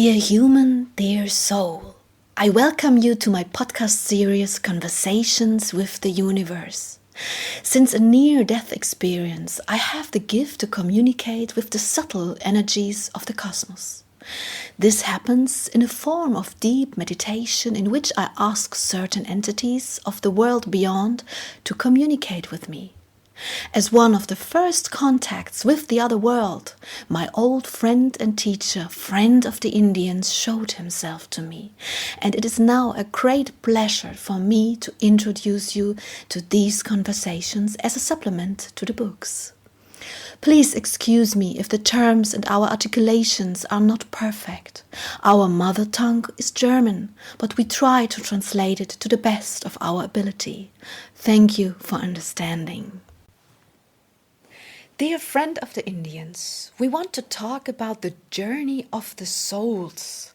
Dear human, dear soul, I welcome you to my podcast series Conversations with the Universe. Since a near-death experience, I have the gift to communicate with the subtle energies of the cosmos. This happens in a form of deep meditation in which I ask certain entities of the world beyond to communicate with me. As one of the first contacts with the other world, my old friend and teacher, friend of the Indians, showed himself to me, and it is now a great pleasure for me to introduce you to these conversations as a supplement to the books. Please excuse me if the terms and our articulations are not perfect. Our mother tongue is German, but we try to translate it to the best of our ability. Thank you for understanding. Dear friend of the Indians, we want to talk about the journey of the souls.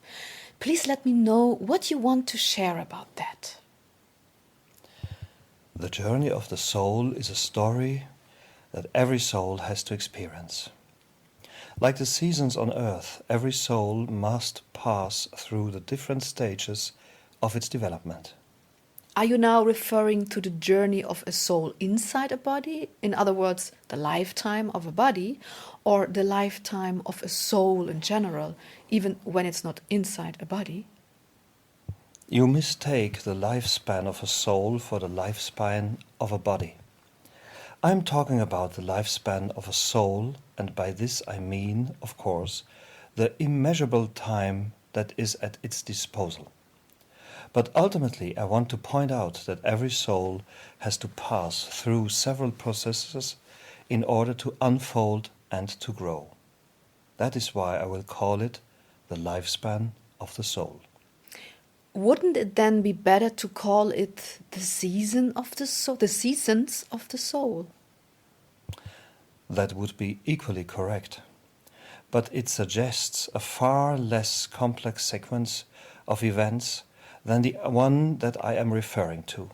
Please let me know what you want to share about that. The journey of the soul is a story that every soul has to experience. Like the seasons on earth, every soul must pass through the different stages of its development. Are you now referring to the journey of a soul inside a body? In other words, the lifetime of a body, or the lifetime of a soul in general, even when it's not inside a body? You mistake the lifespan of a soul for the lifespan of a body. I'm talking about the lifespan of a soul, and by this I mean, of course, the immeasurable time that is at its disposal. But ultimately, I want to point out that every soul has to pass through several processes in order to unfold and to grow. That is why I will call it the lifespan of the soul. Wouldn't it then be better to call it the season of the soul, the seasons of the soul? That would be equally correct. But it suggests a far less complex sequence of events than the one that I am referring to.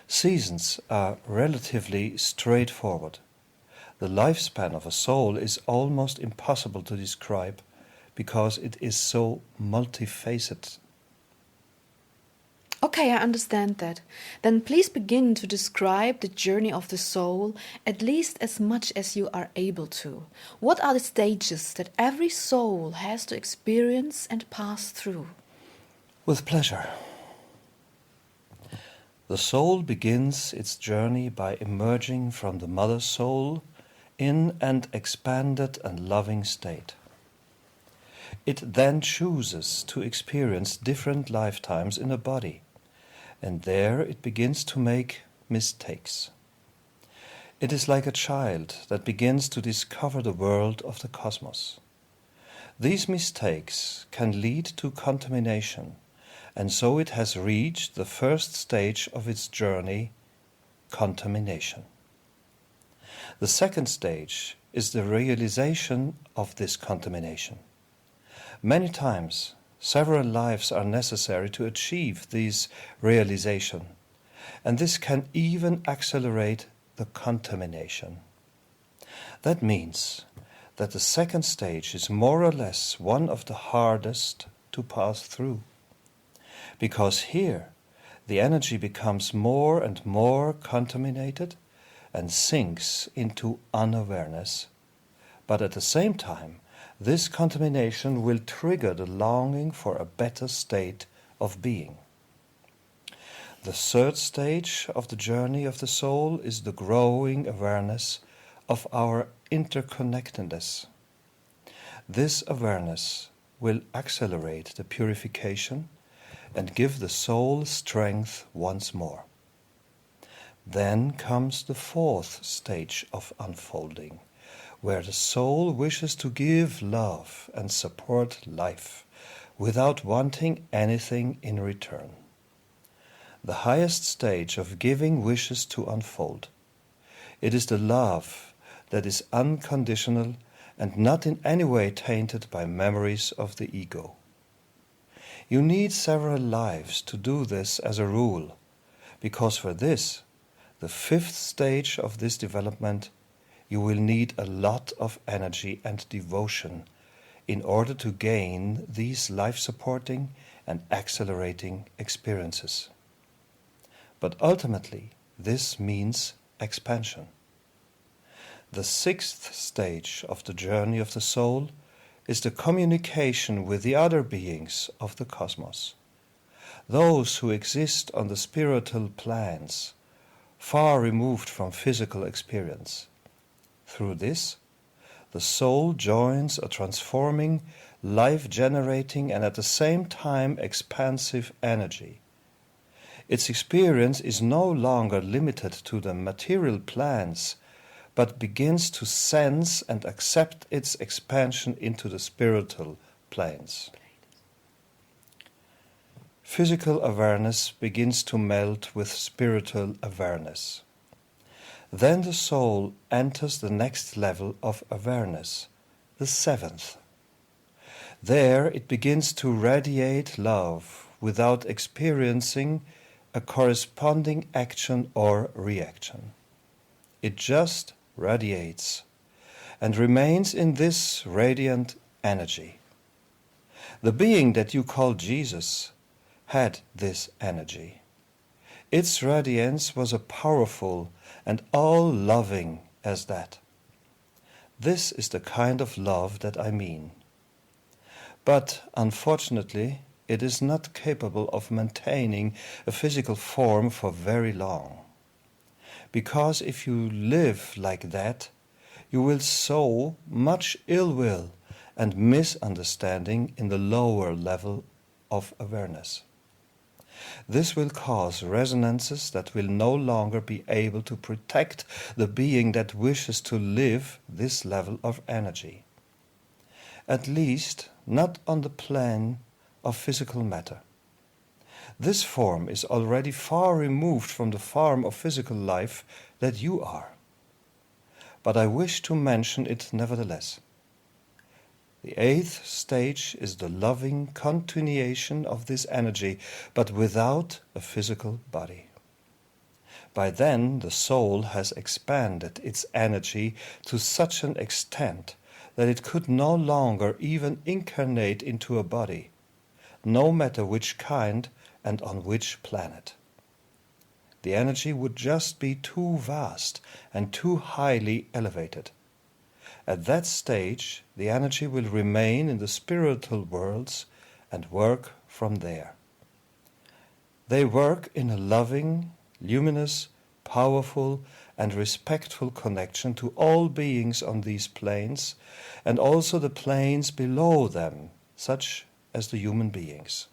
Seasons are relatively straightforward. The lifespan of a soul is almost impossible to describe because it is so multifaceted. Okay, I understand that. Then please begin to describe the journey of the soul, at least as much as you are able to. What are the stages that every soul has to experience and pass through? With pleasure. The soul begins its journey by emerging from the mother soul in an expanded and loving state. It then chooses to experience different lifetimes in a body, and there it begins to make mistakes. It is like a child that begins to discover the world of the cosmos. These mistakes can lead to contamination, and so it has reached the first stage of its journey, contamination. The second stage is the realization of this contamination. Many times, several lives are necessary to achieve this realization, and this can even accelerate the contamination. That means that the second stage is more or less one of the hardest to pass through, because here the energy becomes more and more contaminated and sinks into unawareness. But at the same time, this contamination will trigger the longing for a better state of being. The third stage of the journey of the soul is the growing awareness of our interconnectedness. This awareness will accelerate the purification and give the soul strength once more. Then comes the fourth stage of unfolding, where the soul wishes to give love and support life without wanting anything in return. The highest stage of giving wishes to unfold. It is the love that is unconditional and not in any way tainted by memories of the ego. You need several lives to do this as a rule, because for this, the fifth stage of this development, you will need a lot of energy and devotion in order to gain these life-supporting and accelerating experiences. But ultimately, this means expansion. The sixth stage of the journey of the soul is the communication with the other beings of the cosmos, those who exist on the spiritual planes, far removed from physical experience. Through this, the soul joins a transforming, life-generating and at the same time expansive energy. Its experience is no longer limited to the material planes, but begins to sense and accept its expansion into the spiritual planes. Physical awareness begins to melt with spiritual awareness. Then the soul enters the next level of awareness, the seventh. There it begins to radiate love without experiencing a corresponding action or reaction. It just radiates and remains in this radiant energy. The being that you call Jesus had this energy. Its radiance was as powerful and all-loving as that. This is the kind of love that I mean. But unfortunately, it is not capable of maintaining a physical form for very long. Because if you live like that, you will sow much ill will and misunderstanding in the lower level of awareness. This will cause resonances that will no longer be able to protect the being that wishes to live this level of energy. At least not on the plane of physical matter. This form is already far removed from the form of physical life that you are. But I wish to mention it nevertheless. The eighth stage is the loving continuation of this energy, but without a physical body. By then, the soul has expanded its energy to such an extent that it could no longer even incarnate into a body, no matter which kind and on which planet. The energy would just be too vast and too highly elevated. At that stage, the energy will remain in the spiritual worlds and work from there. They work in a loving, luminous, powerful, and respectful connection to all beings on these planes, and also the planes below them, such as the human beings.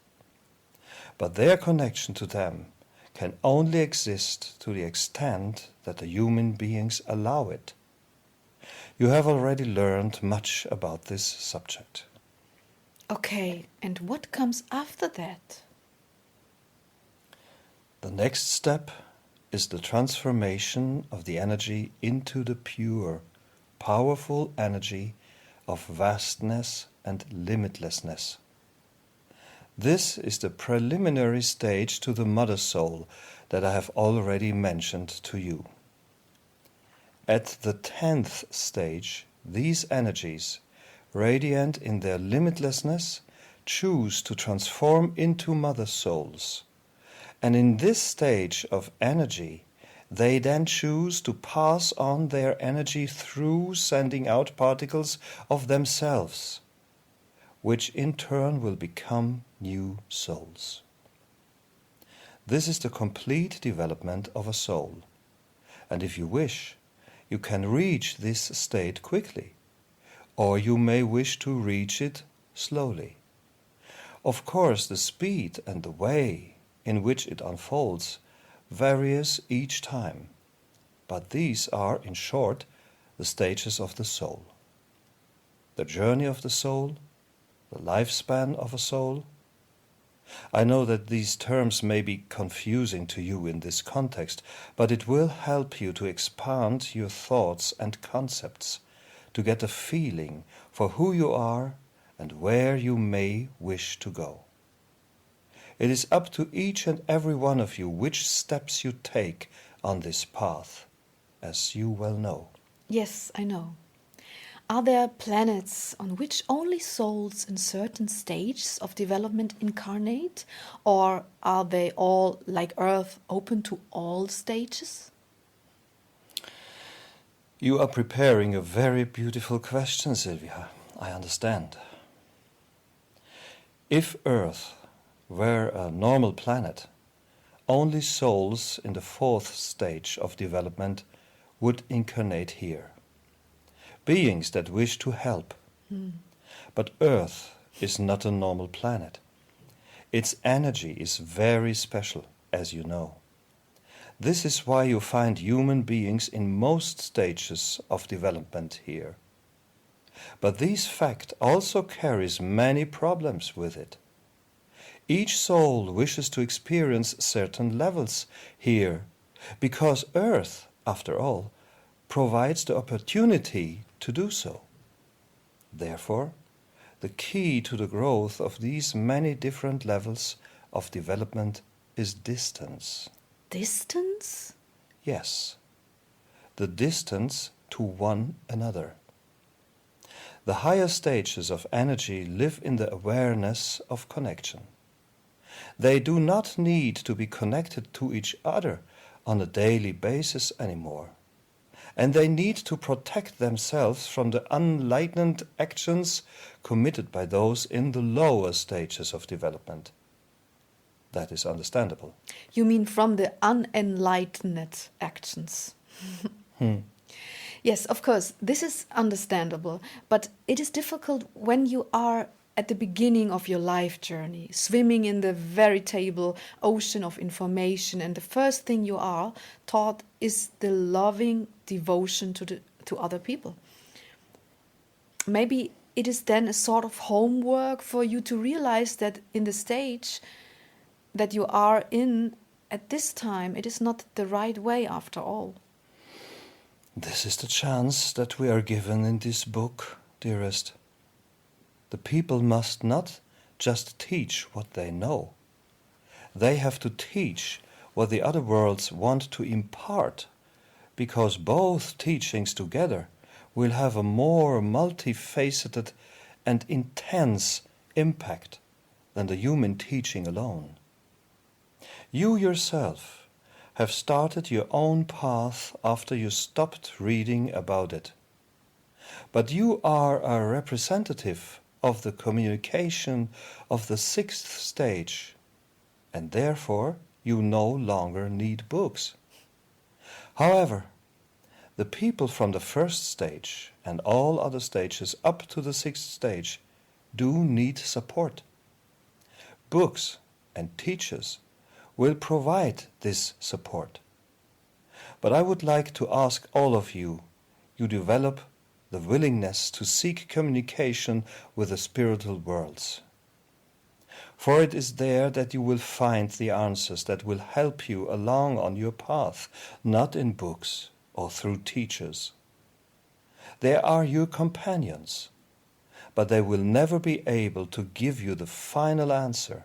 But their connection to them can only exist to the extent that the human beings allow it. You have already learned much about this subject. Okay, and what comes after that? The next step is the transformation of the energy into the pure, powerful energy of vastness and limitlessness. This is the preliminary stage to the Mother Soul that I have already mentioned to you. At the 10th stage, these energies, radiant in their limitlessness, choose to transform into Mother Souls. And in this stage of energy, they then choose to pass on their energy through sending out particles of themselves, which in turn will become new souls. This is the complete development of a soul, and if you wish, you can reach this state quickly, or you may wish to reach it slowly. Of course, the speed and the way in which it unfolds varies each time, but these are, in short, the stages of the soul. The journey of the soul, the lifespan of a soul. I know that these terms may be confusing to you in this context, but it will help you to expand your thoughts and concepts, to get a feeling for who you are and where you may wish to go. It is up to each and every one of you which steps you take on this path, as you well know. Yes, I know. Are there planets on which only souls in certain stages of development incarnate? Or are they all, like Earth, open to all stages? You are preparing a very beautiful question, Sylvia. I understand. If Earth were a normal planet, only souls in the fourth stage of development would incarnate here. Beings that wish to help. But Earth is not a normal planet. Its energy is very special, as you know. This is why you find human beings in most stages of development here. But this fact also carries many problems with it. Each soul wishes to experience certain levels here, because Earth, after all, provides the opportunity to do so. Therefore, the key to the growth of these many different levels of development is distance. Distance? Yes, the distance to one another. The higher stages of energy live in the awareness of connection. They do not need to be connected to each other on a daily basis anymore. And they need to protect themselves from the unenlightened actions committed by those in the lower stages of development. That is understandable. You mean from the unenlightened actions? Yes, of course, this is understandable, but it is difficult when you are at the beginning of your life journey, swimming in the veritable ocean of information, and the first thing you are taught is the loving devotion to other people. Maybe it is then a sort of homework for you to realize that in the stage that you are in at this time, it is not the right way after all. This is the chance that we are given in this book, dearest. The people must not just teach what they know. They have to teach what the other worlds want to impart, because both teachings together will have a more multifaceted and intense impact than the human teaching alone. You yourself have started your own path after you stopped reading about it. But you are a representative of the communication of the sixth stage, and therefore you no longer need books. However, the people from the first stage and all other stages up to the sixth stage do need support. Books and teachers will provide this support. But I would like to ask all of you, you develop the willingness to seek communication with the spiritual worlds. For it is there that you will find the answers that will help you along on your path, not in books or through teachers. They are your companions, but they will never be able to give you the final answer.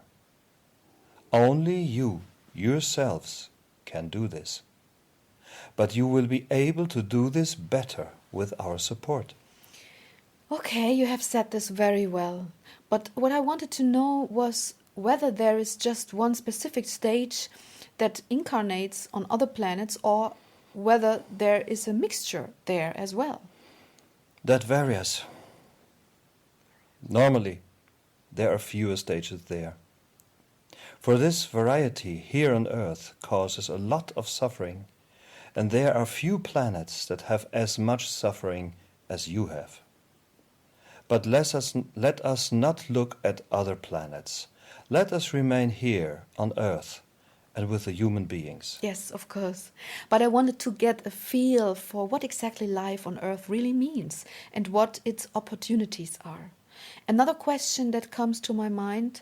Only you, yourselves, can do this. But you will be able to do this better with our support. Okay, you have said this very well. But what I wanted to know was whether there is just one specific stage that incarnates on other planets, or whether there is a mixture there as well. That varies. Normally, there are fewer stages there. For this variety here on Earth causes a lot of suffering, and there are few planets that have as much suffering as you have. But let us not look at other planets. Let us remain here on Earth and with the human beings. Yes, of course. But I wanted to get a feel for what exactly life on Earth really means and what its opportunities are. Another question that comes to my mind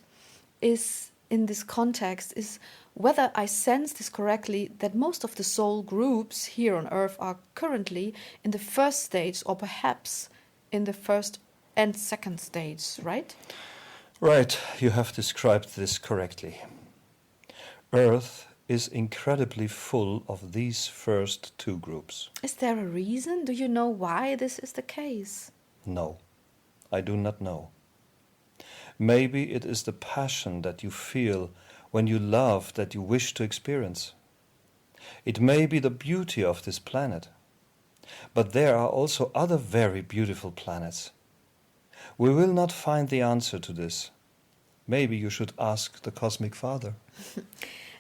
is, in this context, is whether I sense this correctly, that most of the soul groups here on Earth are currently in the first stage, or perhaps in the first and second stage, right? Right, you have described this correctly. Earth is incredibly full of these first two groups. Is there a reason? Do you know why this is the case? No, I do not know. Maybe it is the passion that you feel when you love that you wish to experience. It may be the beauty of this planet. But there are also other very beautiful planets. We will not find the answer to this. Maybe you should ask the Cosmic Father.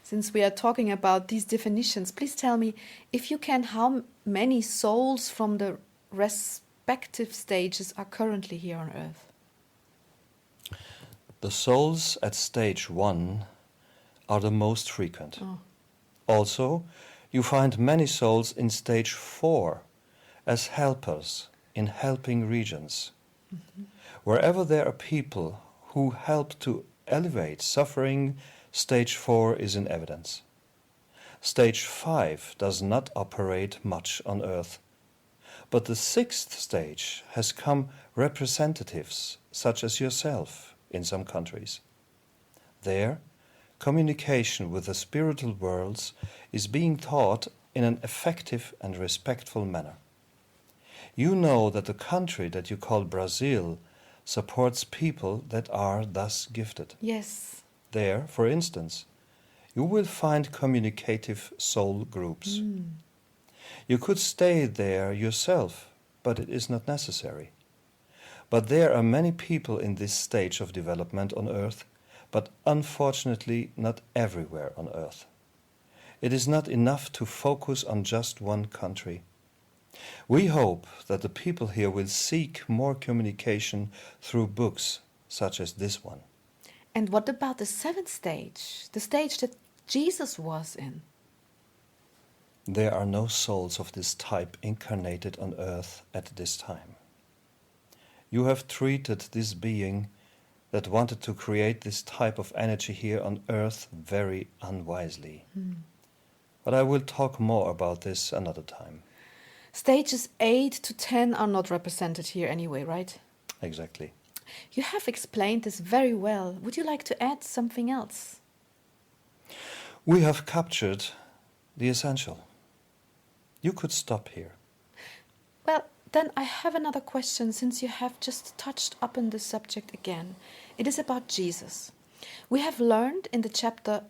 Since we are talking about these definitions, please tell me, if you can, how many souls from the respective stages are currently here on Earth? The souls at stage 1 are the most frequent. Oh. Also, you find many souls in stage 4 as helpers in helping regions. Mm-hmm. Wherever there are people who help to elevate suffering, stage 4 is in evidence. Stage 5 does not operate much on Earth. But the 6th stage has come representatives such as yourself in some countries. There, communication with the spiritual worlds is being taught in an effective and respectful manner. You know that the country that you call Brazil supports people that are thus gifted. Yes. There, for instance, you will find communicative soul groups. You could stay there yourself, but it is not necessary. But there are many people in this stage of development on Earth, but unfortunately not everywhere on Earth. It is not enough to focus on just one country. We hope that the people here will seek more communication through books such as this one. And what about the 7th stage, the stage that Jesus was in? There are no souls of this type incarnated on Earth at this time. You have treated this being that wanted to create this type of energy here on Earth very unwisely. But I will talk more about this another time. Stages 8 to 10 are not represented here anyway, right? Exactly. You have explained this very well. Would you like to add something else? We have captured the essential. You could stop here. Well, then I have another question, since you have just touched upon the subject again. It is about Jesus. We have learned in the chapter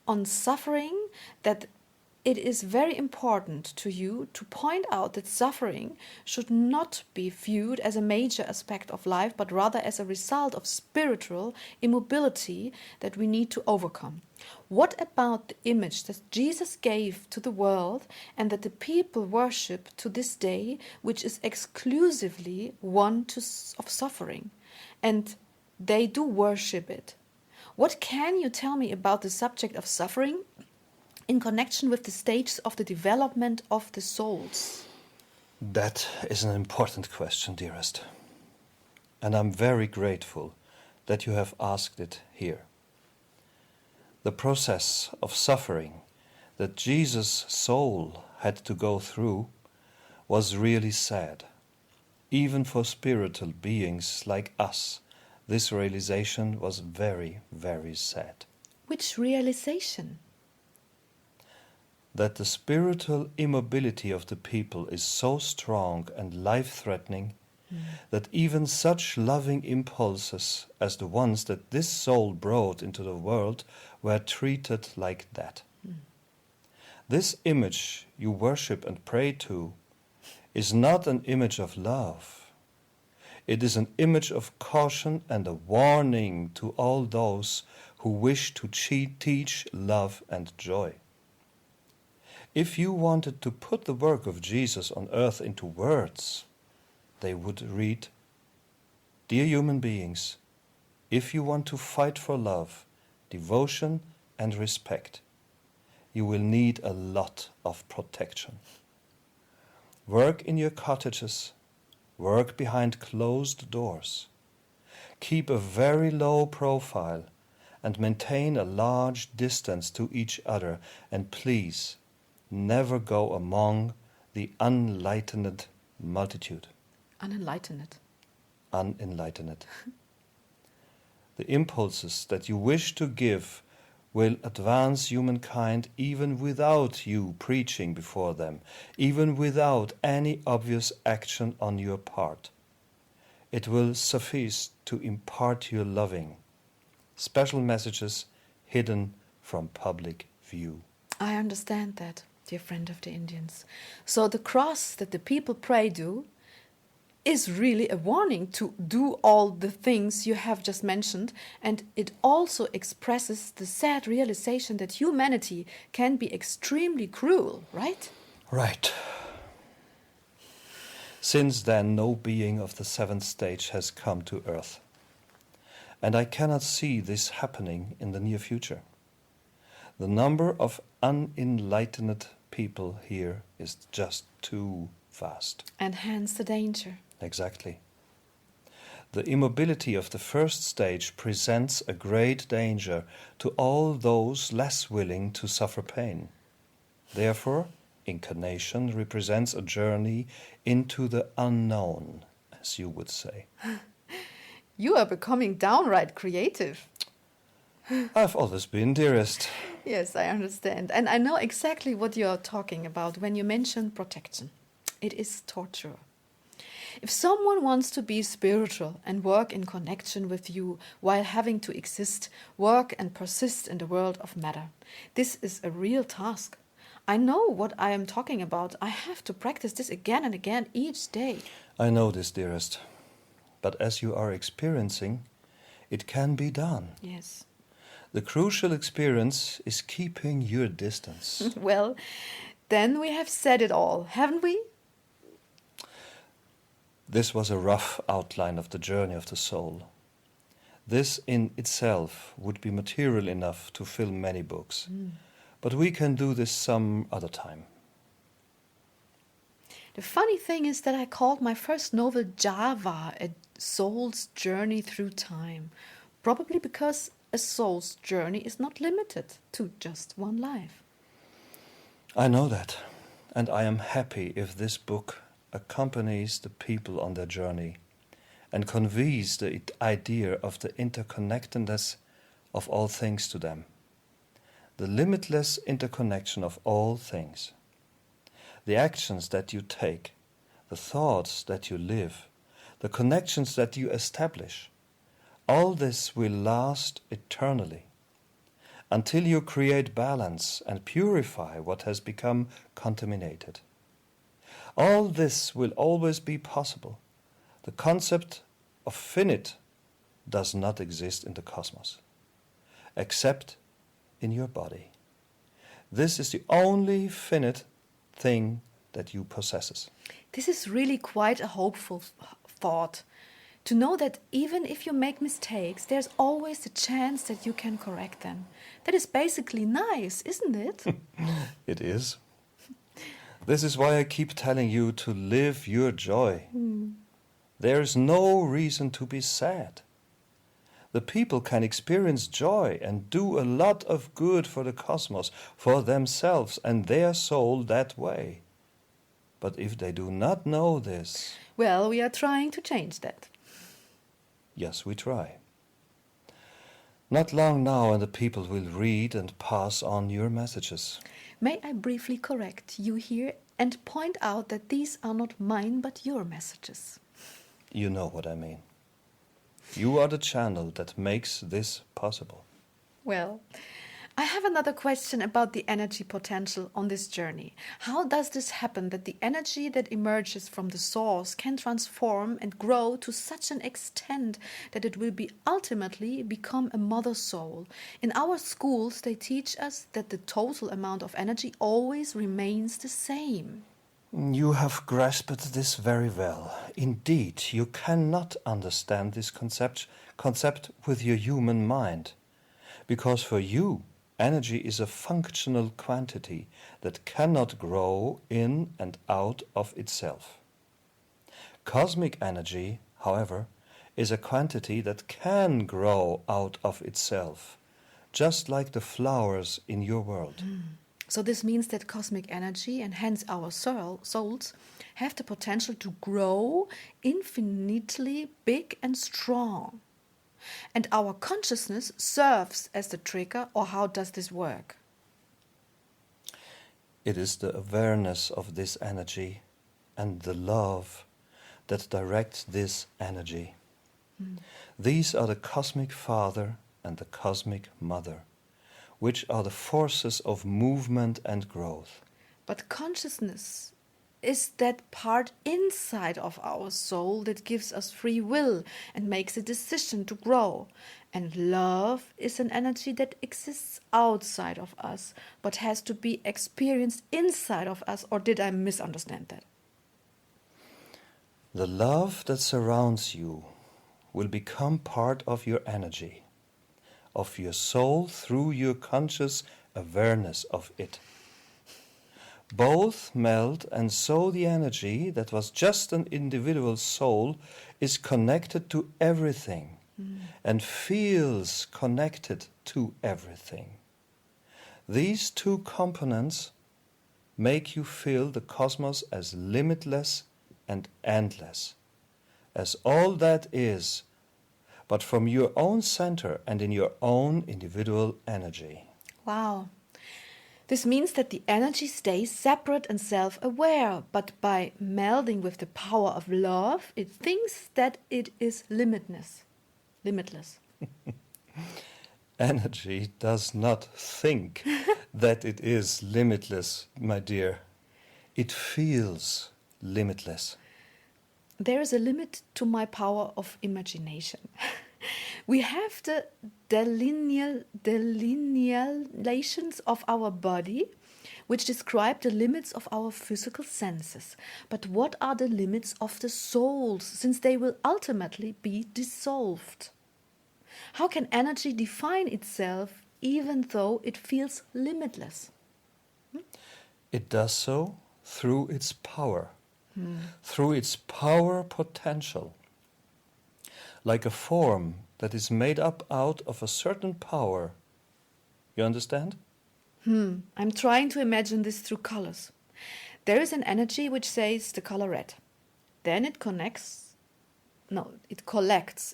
on suffering that it is very important to you to point out that suffering should not be viewed as a major aspect of life, but rather as a result of spiritual immobility that we need to overcome. What about the image that Jesus gave to the world and that the people worship to this day, which is exclusively one of suffering? And they do worship it. What can you tell me about the subject of suffering in connection with the stages of the development of the souls? That is an important question, dearest. And I'm very grateful that you have asked it here. The process of suffering that Jesus' soul had to go through was really sad. Even for spiritual beings like us, this realization was very, very sad. Which realization? That the spiritual immobility of the people is so strong and life-threatening that even such loving impulses as the ones that this soul brought into the world were treated like that. This image you worship and pray to is not an image of love. It is an image of caution and a warning to all those who wish to teach love and joy. If you wanted to put the work of Jesus on earth into words, they would read, "Dear human beings, if you want to fight for love, devotion and respect, you will need a lot of protection. Work in your cottages, work behind closed doors, keep a very low profile and maintain a large distance to each other, and please never go among the unenlightened multitude." Unenlightened. Unenlightened. The impulses that you wish to give will advance humankind even without you preaching before them, even without any obvious action on your part. It will suffice to impart your loving, special messages hidden from public view. I understand that, dear friend of the Indians. So the cross that the people pray to is really a warning to do all the things you have just mentioned, and it also expresses the sad realization that humanity can be extremely cruel, right? Right. Since then, no being of the seventh stage has come to Earth. And I cannot see this happening in the near future. The number of unenlightened people here is just too vast. And hence the danger. Exactly. The immobility of the first stage presents a great danger to all those less willing to suffer pain. Therefore, incarnation represents a journey into the unknown, as you would say. You are becoming downright creative. I've always been, dearest. Yes, I understand. And I know exactly what you are talking about when you mention protection. It is torture. If someone wants to be spiritual and work in connection with you while having to exist, work and persist in the world of matter, this is a real task. I know what I am talking about. I have to practice this again and again each day. I know this, dearest. But as you are experiencing, it can be done. Yes. The crucial experience is keeping your distance. Well, then we have said it all, haven't we? This was a rough outline of the journey of the soul. This in itself would be material enough to fill many books. But we can do this some other time. The funny thing is that I called my first novel Java, a soul's journey through time. Probably because a soul's journey is not limited to just one life. I know that, and I am happy if this book accompanies the people on their journey and conveys the idea of the interconnectedness of all things to them, the limitless interconnection of all things. The actions that you take, the thoughts that you live, the connections that you establish, all this will last eternally until you create balance and purify what has become contaminated. All this will always be possible. The concept of finite does not exist in the cosmos, except in your body. This is the only finite thing that you possess. This is really quite a hopeful thought. To know that even if you make mistakes, there's always the chance that you can correct them. That is basically nice, isn't it? It is. This is why I keep telling you to live your joy. There is no reason to be sad. The people can experience joy and do a lot of good for the cosmos, for themselves and their soul that way. But if they do not know this... Well, we are trying to change that. Yes, we try. Not long now and the people will read and pass on your messages. May I briefly correct you here and point out that these are not mine but your messages? You know what I mean. You are the channel that makes this possible. Well, I have another question about the energy potential on this journey. How does this happen that the energy that emerges from the source can transform and grow to such an extent that it will be ultimately become a mother soul? In our schools, they teach us that the total amount of energy always remains the same. You have grasped this very well. Indeed, you cannot understand this concept with your human mind, because for you, energy is a functional quantity that cannot grow in and out of itself. Cosmic energy, however, is a quantity that can grow out of itself, just like the flowers in your world. So this means that cosmic energy, and hence our souls, have the potential to grow infinitely big and strong. And our consciousness serves as the trigger, or how does this work? It is the awareness of this energy and the love that direct this energy. These are the cosmic Father and the cosmic Mother, which are the forces of movement and growth. But consciousness is that part inside of our soul that gives us free will and makes a decision to grow. And love is an energy that exists outside of us, but has to be experienced inside of us. Or did I misunderstand that? The love that surrounds you will become part of your energy, of your soul through your conscious awareness of it. Both melt, and so the energy that was just an individual soul is connected to everything and feels connected to everything. These two components make you feel the cosmos as limitless and endless, as all that is, but from your own center and in your own individual energy. Wow. This means that the energy stays separate and self-aware, but by melding with the power of love, it thinks that it is limitless. Energy does not think that it is limitless, my dear. It feels limitless. There is a limit to my power of imagination. We have the delineations of our body, which describe the limits of our physical senses. But what are the limits of the souls, since they will ultimately be dissolved? How can energy define itself even though it feels limitless? It does so through its power, through its power potential. Like a form that is made up out of a certain power. You understand? I'm trying to imagine this through colors. There is an energy which says the color red. Then it collects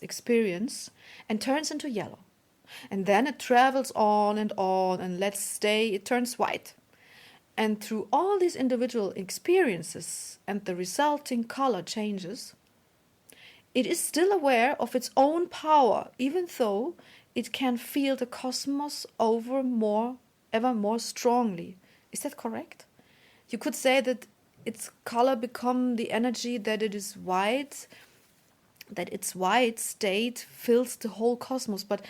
experience and turns into yellow. And then it travels on, and let's say it turns white. And through all these individual experiences and the resulting color changes, it is still aware of its own power, even though it can feel the cosmos ever more strongly. Is that correct? You could say that its color become the energy that it is white, that its white state fills the whole cosmos, but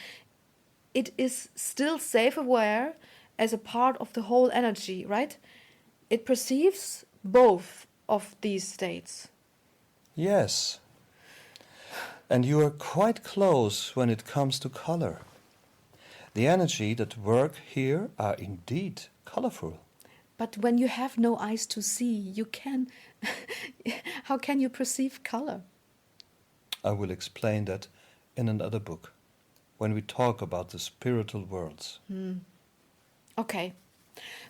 it is still self-aware as a part of the whole energy, right? It perceives both of these states. Yes. And you are quite close when it comes to color. The energy that work here are indeed colorful. But when you have no eyes to see, you can... How can you perceive color? I will explain that in another book, when we talk about the spiritual worlds. Okay.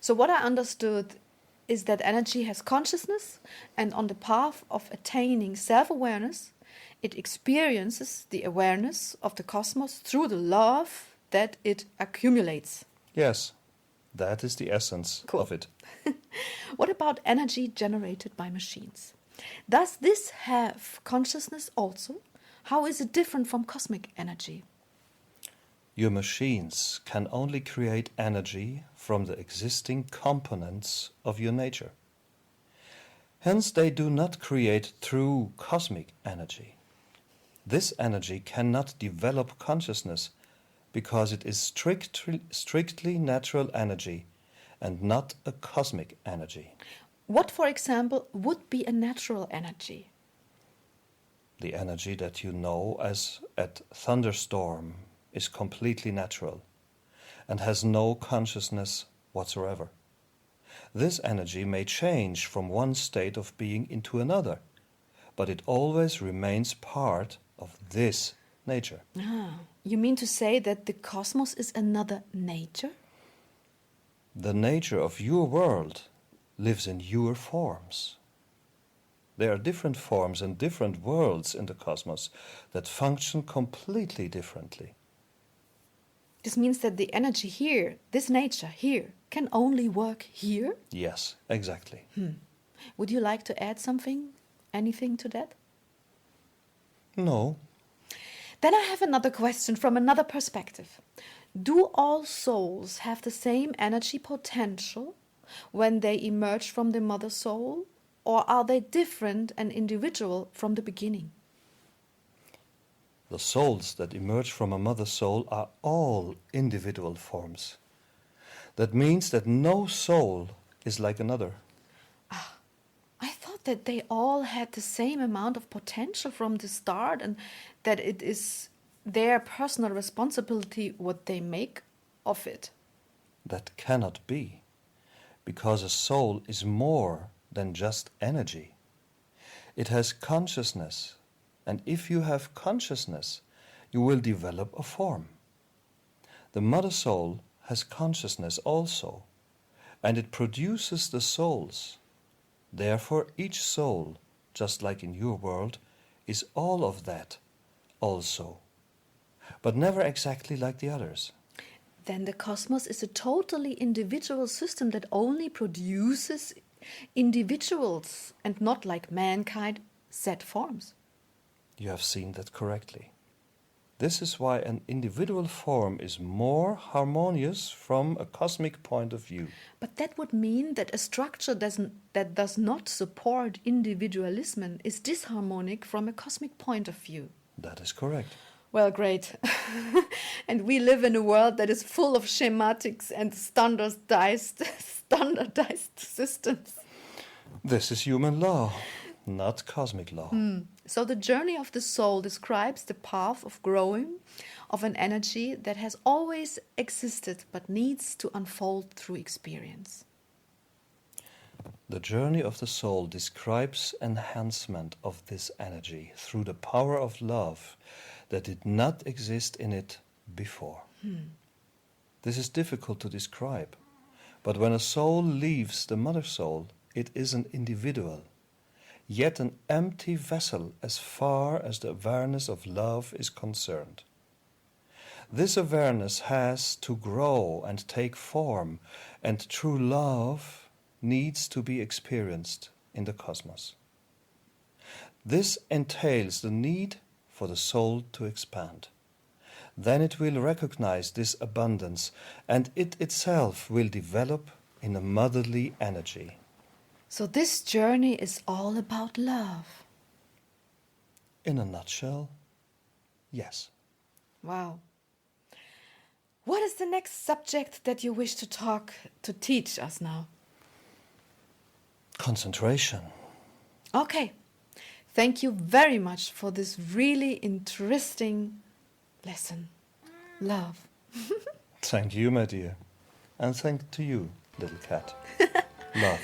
So what I understood is that energy has consciousness, and on the path of attaining self-awareness, it experiences the awareness of the cosmos through the love that it accumulates. Yes, that is the essence of it. What about energy generated by machines? Does this have consciousness also? How is it different from cosmic energy? Your machines can only create energy from the existing components of your nature. Hence, they do not create true cosmic energy. This energy cannot develop consciousness because it is strictly natural energy and not a cosmic energy. What, for example, would be a natural energy? The energy that you know as at thunderstorm is completely natural and has no consciousness whatsoever. This energy may change from one state of being into another, but it always remains part of this nature. You mean to say that the cosmos is another nature? The nature of your world lives in your forms. There are different forms and different worlds in the cosmos that function completely differently. This means that the energy here, this nature here, can only work here? Yes, exactly. Would you like to add anything to that? No, Then I have another question from another perspective. Do all souls have the same energy potential when they emerge from the mother soul, or are they different and individual from the beginning? the souls that emerge from a mother soul are all individual forms. That means that no soul is like another. I thought that they all had the same amount of potential from the start and that it is their personal responsibility what they make of it. That cannot be, because a soul is more than just energy. It has consciousness, and if you have consciousness, you will develop a form. The mother soul has consciousness also, and it produces the souls. Therefore, each soul, just like in your world, is all of that also, but never exactly like the others. Then the cosmos is a totally individual system that only produces individuals and not like mankind set forms. You have seen that correctly. This is why an individual form is more harmonious from a cosmic point of view. But that would mean that a structure that does not support individualism is disharmonic from a cosmic point of view. That is correct. Well, great. And we live in a world that is full of schematics and standardized systems. This is human law, not cosmic law. So the journey of the soul describes the path of growing of an energy that has always existed but needs to unfold through experience. The journey of the soul describes enhancement of this energy through the power of love that did not exist in it before. This is difficult to describe, but when a soul leaves the mother soul, it is an individual, yet an empty vessel as far as the awareness of love is concerned. This awareness has to grow and take form, and true love needs to be experienced in the cosmos. This entails the need for the soul to expand. Then it will recognize this abundance, and it itself will develop in a motherly energy. So this journey is all about love. In a nutshell, yes. Wow. What is the next subject that you wish to teach us now? Concentration. Okay. Thank you very much for this really interesting lesson. Love. Thank you, my dear. And thank to you, little cat. Love.